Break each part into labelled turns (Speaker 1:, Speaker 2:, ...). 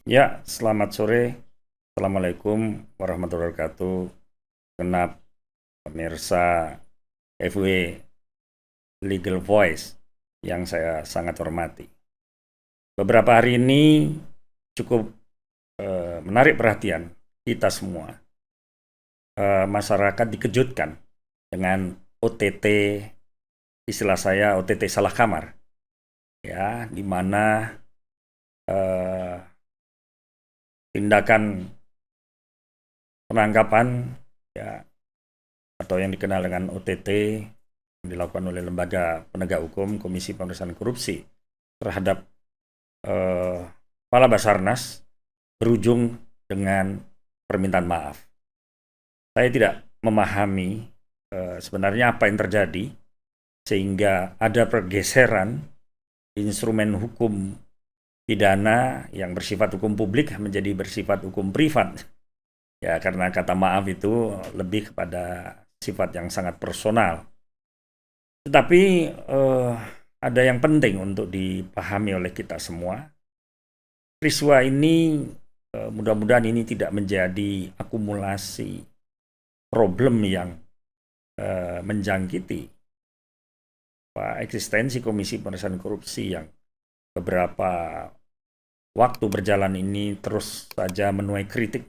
Speaker 1: Ya, selamat sore. Assalamualaikum warahmatullahi wabarakatuh. Genap pemirsa FW Legal Voice yang saya sangat hormati. Beberapa hari ini cukup menarik perhatian kita semua. Masyarakat dikejutkan dengan OTT, istilah saya OTT salah kamar, ya, di mana eh, tindakan penangkapan, ya, atau yang dikenal dengan OTT yang dilakukan oleh lembaga penegak hukum Komisi Pemberantasan Korupsi terhadap Kepala Basarnas berujung dengan permintaan maaf. Saya tidak memahami sebenarnya apa yang terjadi sehingga ada pergeseran instrumen hukum pidana yang bersifat hukum publik menjadi bersifat hukum privat. Ya, karena kata maaf itu lebih kepada sifat yang sangat personal. Tetapi ada yang penting untuk dipahami oleh kita semua. Peristiwa ini mudah-mudahan ini tidak menjadi akumulasi problem yang menjangkiti eksistensi Komisi Pemberantasan Korupsi yang beberapa waktu berjalan ini terus saja menuai kritik,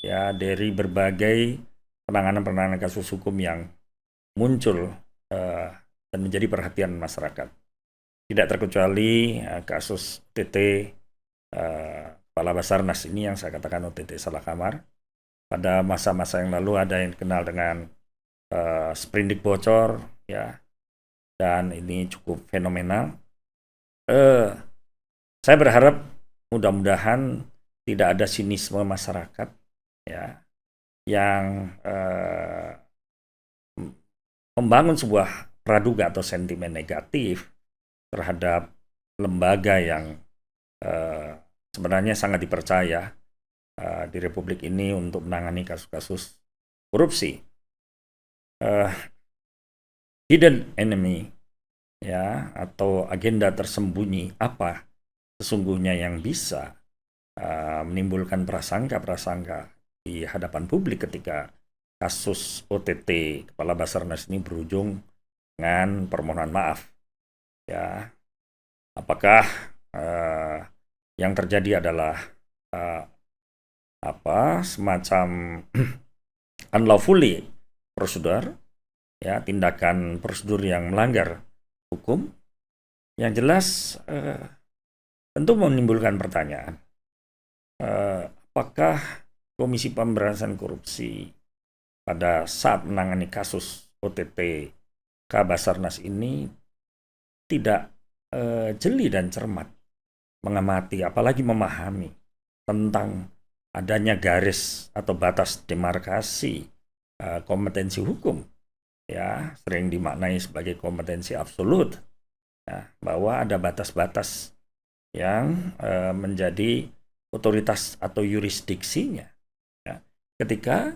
Speaker 1: ya, dari berbagai penanganan kasus hukum yang muncul dan menjadi perhatian masyarakat. Tidak terkecuali kasus OTT Kepala Basarnas ini yang saya katakan OTT salah kamar. Pada masa-masa yang lalu ada yang dikenal dengan sprindik bocor, ya, dan ini cukup fenomenal. Saya berharap mudah-mudahan tidak ada sinisme masyarakat, ya, yang membangun sebuah praduga atau sentimen negatif terhadap lembaga yang sebenarnya sangat dipercaya di Republik ini untuk menangani kasus-kasus korupsi. Hidden enemy, ya, atau agenda tersembunyi apa sesungguhnya yang bisa menimbulkan prasangka-prasangka di hadapan publik ketika kasus OTT Kepala Basarnas ini berujung dengan permohonan maaf. Ya, apakah yang terjadi adalah semacam unlawfully prosedur, ya, tindakan prosedur yang melanggar hukum? Yang jelas tentu menimbulkan pertanyaan, apakah Komisi Pemberantasan Korupsi pada saat menangani kasus OTT Basarnas ini tidak jeli dan cermat mengamati, apalagi memahami tentang adanya garis atau batas demarkasi kompetensi hukum, ya, sering dimaknai sebagai kompetensi absolut, ya, bahwa ada batas-batas yang menjadi otoritas atau yurisdiksinya, ya. Ketika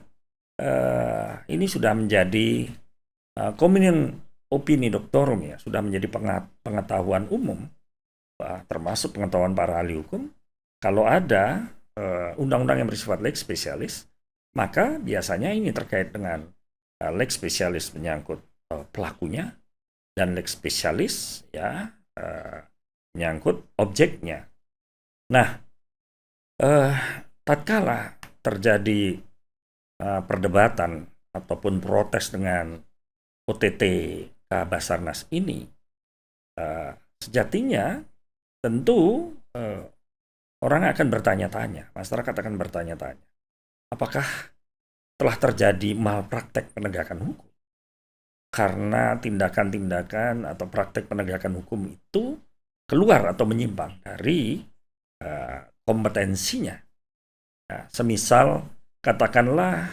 Speaker 1: ini sudah menjadi common opini doctorum, ya, sudah menjadi pengetahuan umum, termasuk pengetahuan para ahli hukum, kalau ada undang-undang yang bersifat lex specialis, maka biasanya ini terkait dengan lex specialis menyangkut pelakunya dan lex specialis, ya, menyangkut objeknya. Nah, tatkala terjadi perdebatan ataupun protes dengan OTT Basarnas ini, sejatinya tentu orang akan bertanya-tanya, masyarakat akan bertanya-tanya, apakah telah terjadi malpraktek penegakan hukum karena tindakan-tindakan atau praktek penegakan hukum itu keluar atau menyimpang dari kompetensinya. Nah, semisal katakanlah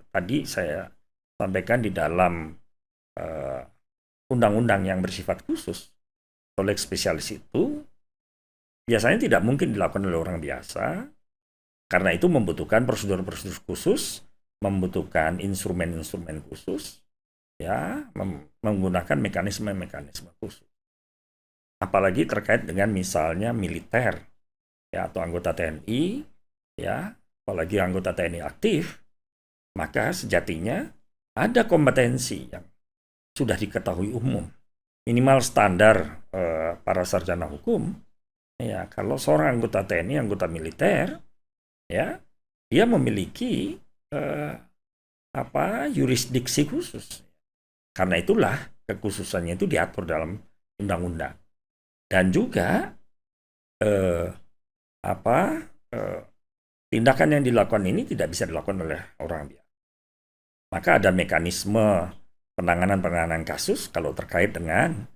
Speaker 1: tadi saya sampaikan di dalam undang-undang yang bersifat khusus atau lex spesialis itu biasanya tidak mungkin dilakukan oleh orang biasa, karena itu membutuhkan prosedur-prosedur khusus, membutuhkan instrumen-instrumen khusus, ya, menggunakan mekanisme-mekanisme khusus. Apalagi terkait dengan misalnya militer, ya atau anggota TNI, ya apalagi anggota TNI aktif, maka sejatinya ada kompetensi yang sudah diketahui umum, minimal standar para sarjana hukum. Ya, kalau seorang anggota TNI, anggota militer, ya dia memiliki yurisdiksi khusus. Karena itulah kekhususannya itu diatur dalam undang-undang. Dan juga tindakan yang dilakukan ini tidak bisa dilakukan oleh orang biasa. Maka ada mekanisme penanganan kasus kalau terkait dengan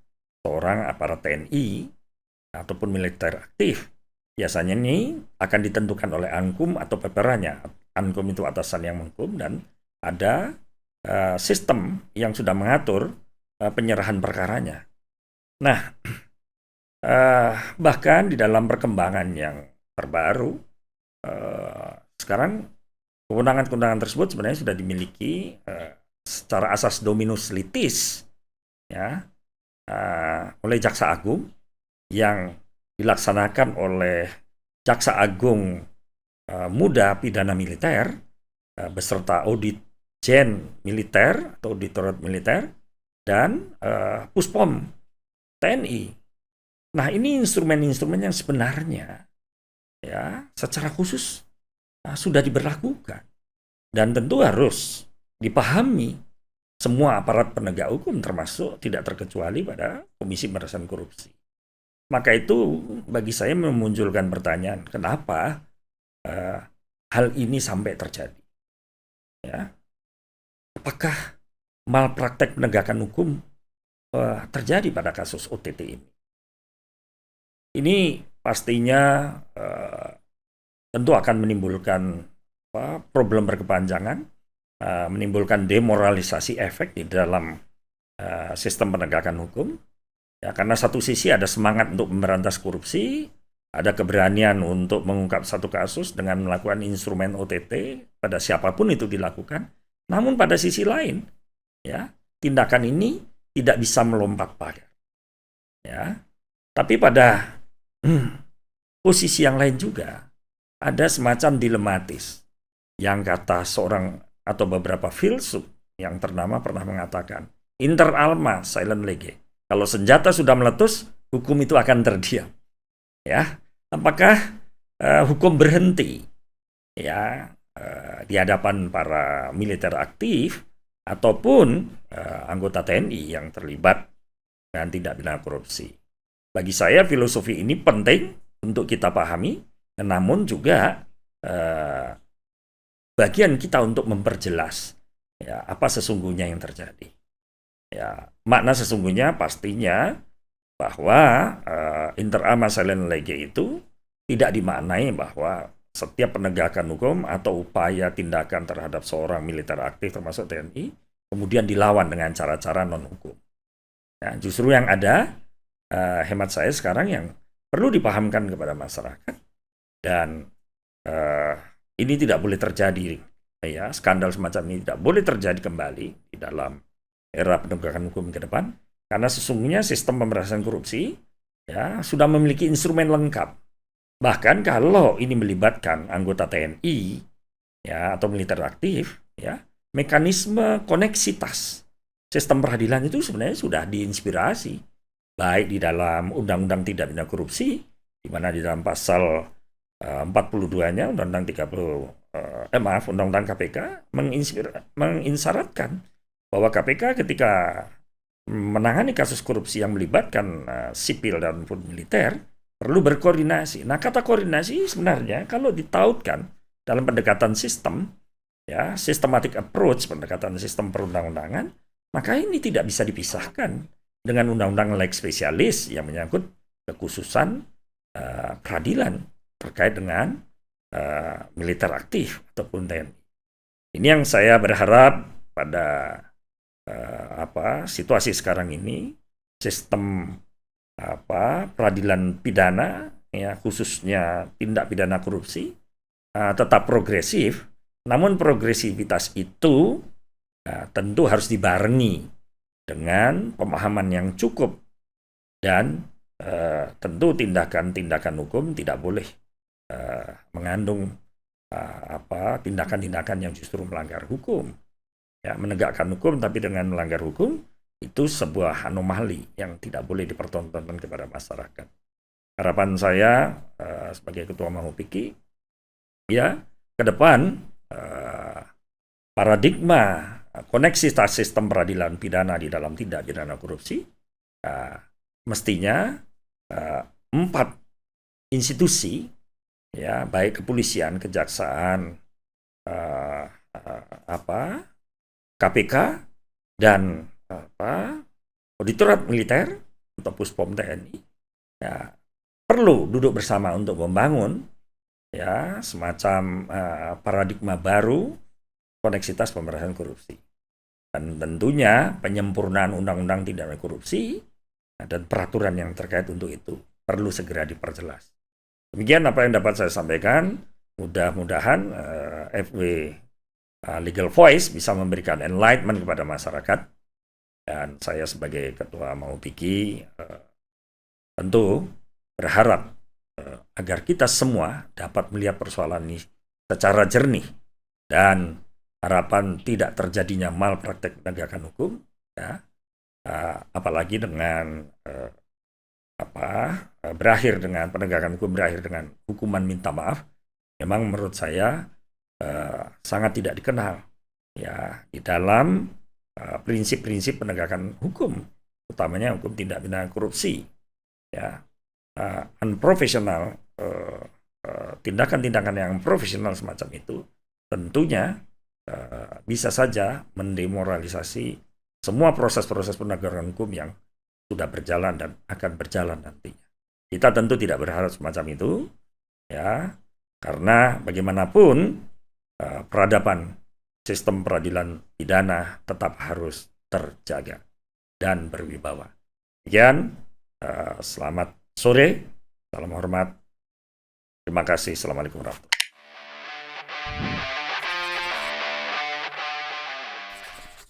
Speaker 1: seorang aparat TNI ataupun militer aktif. Biasanya ini akan ditentukan oleh Ankum atau peperannya. Ankum itu atasan yang menghukum, dan ada sistem yang sudah mengatur penyerahan perkaranya. Nah, bahkan di dalam perkembangan yang terbaru, sekarang kewenangan-kewenangan tersebut sebenarnya sudah dimiliki secara asas dominus litis, ya, oleh Jaksa Agung, yang dilaksanakan oleh Jaksa Agung Muda Pidana Militer beserta Auditjen Militer atau Auditorat Militer dan Puspom TNI. Nah, ini instrumen-instrumen yang sebenarnya ya secara khusus sudah diberlakukan, dan tentu harus dipahami semua aparat penegak hukum, termasuk tidak terkecuali pada Komisi Pemberantasan Korupsi. Maka itu bagi saya memunculkan pertanyaan, kenapa hal ini sampai terjadi? Ya, apakah malpraktek penegakan hukum terjadi pada kasus OTT ini? Ini pastinya tentu akan menimbulkan problem berkepanjangan, menimbulkan demoralisasi efek di dalam sistem penegakan hukum. Ya, karena satu sisi ada semangat untuk memberantas korupsi, ada keberanian untuk mengungkap satu kasus dengan melakukan instrumen OTT pada siapapun itu dilakukan. Namun pada sisi lain, ya, tindakan ini tidak bisa melompat pagar. Ya, tapi pada posisi yang lain juga ada semacam dilematis yang kata seorang atau beberapa filsuf yang ternama pernah mengatakan, inter alma silent lege. Kalau senjata sudah meletus, hukum itu akan terdiam. Ya, apakah hukum berhenti ya di hadapan para militer aktif ataupun anggota TNI yang terlibat dengan tindak pidana korupsi? Bagi saya filosofi ini penting untuk kita pahami, namun juga bagian kita untuk memperjelas ya apa sesungguhnya yang terjadi. Ya, makna sesungguhnya pastinya bahwa inter alma silent lege itu tidak dimaknai bahwa setiap penegakan hukum atau upaya tindakan terhadap seorang militer aktif termasuk TNI kemudian dilawan dengan cara-cara non-hukum. Ya, justru yang ada hemat saya sekarang yang perlu dipahamkan kepada masyarakat, dan ini tidak boleh terjadi, ya, skandal semacam ini tidak boleh terjadi kembali di dalam era penegakan hukum ke depan, karena sesungguhnya sistem pemberantasan korupsi ya sudah memiliki instrumen lengkap. Bahkan kalau ini melibatkan anggota TNI ya atau militer aktif, ya, mekanisme koneksitas sistem peradilan itu sebenarnya sudah diinspirasi baik di dalam Undang-Undang Tindak Pidana Korupsi, di mana di dalam pasal 42-nya Undang-Undang Undang-Undang KPK menginsyaratkan bahwa KPK ketika menangani kasus korupsi yang melibatkan sipil dan militer perlu berkoordinasi. Nah, kata koordinasi sebenarnya kalau ditautkan dalam pendekatan sistem, ya, systematic approach, pendekatan sistem perundang-undangan, maka ini tidak bisa dipisahkan dengan undang-undang lex specialis yang menyangkut kekhususan peradilan terkait dengan militer aktif ataupun TNI. Ini yang saya berharap pada situasi sekarang ini sistem peradilan pidana ya khususnya tindak pidana korupsi tetap progresif, namun progresivitas itu tentu harus dibarengi dengan pemahaman yang cukup, dan tentu tindakan-tindakan hukum tidak boleh mengandung tindakan-tindakan yang justru melanggar hukum. Ya, menegakkan hukum tapi dengan melanggar hukum itu sebuah anomali yang tidak boleh dipertontonkan kepada masyarakat. Harapan saya sebagai Ketua Mahupiki, ya ke depan paradigma koneksitas sistem peradilan pidana di dalam tindak pidana korupsi mestinya 4 institusi, ya baik kepolisian, kejaksaan, KPK dan Auditorat Militer atau Puspom TNI, ya perlu duduk bersama untuk membangun ya semacam paradigma baru koneksitas pemberantasan korupsi. Dan tentunya penyempurnaan undang-undang tindak pidana korupsi dan peraturan yang terkait untuk itu perlu segera diperjelas. Demikian apa yang dapat saya sampaikan. Mudah-mudahan FW Legal Voice bisa memberikan enlightenment kepada masyarakat. Dan saya sebagai Ketua Mahupiki tentu berharap agar kita semua dapat melihat persoalan ini secara jernih dan harapan tidak terjadinya malpraktek penegakan hukum, ya, apalagi dengan berakhir dengan penegakan hukum berakhir dengan hukuman minta maaf, memang menurut saya sangat tidak dikenal ya di dalam prinsip-prinsip penegakan hukum, utamanya hukum tindak pidana korupsi, ya. Unprofesional, tindakan-tindakan yang profesional semacam itu tentunya bisa saja mendemoralisasi semua proses-proses penegakan hukum yang sudah berjalan dan akan berjalan nantinya. Kita tentu tidak berharap semacam itu, ya, karena bagaimanapun peradaban sistem peradilan pidana tetap harus terjaga dan berwibawa. Demikian, selamat sore, salam hormat, terima kasih, assalamualaikum warahmatullahi wabarakatuh.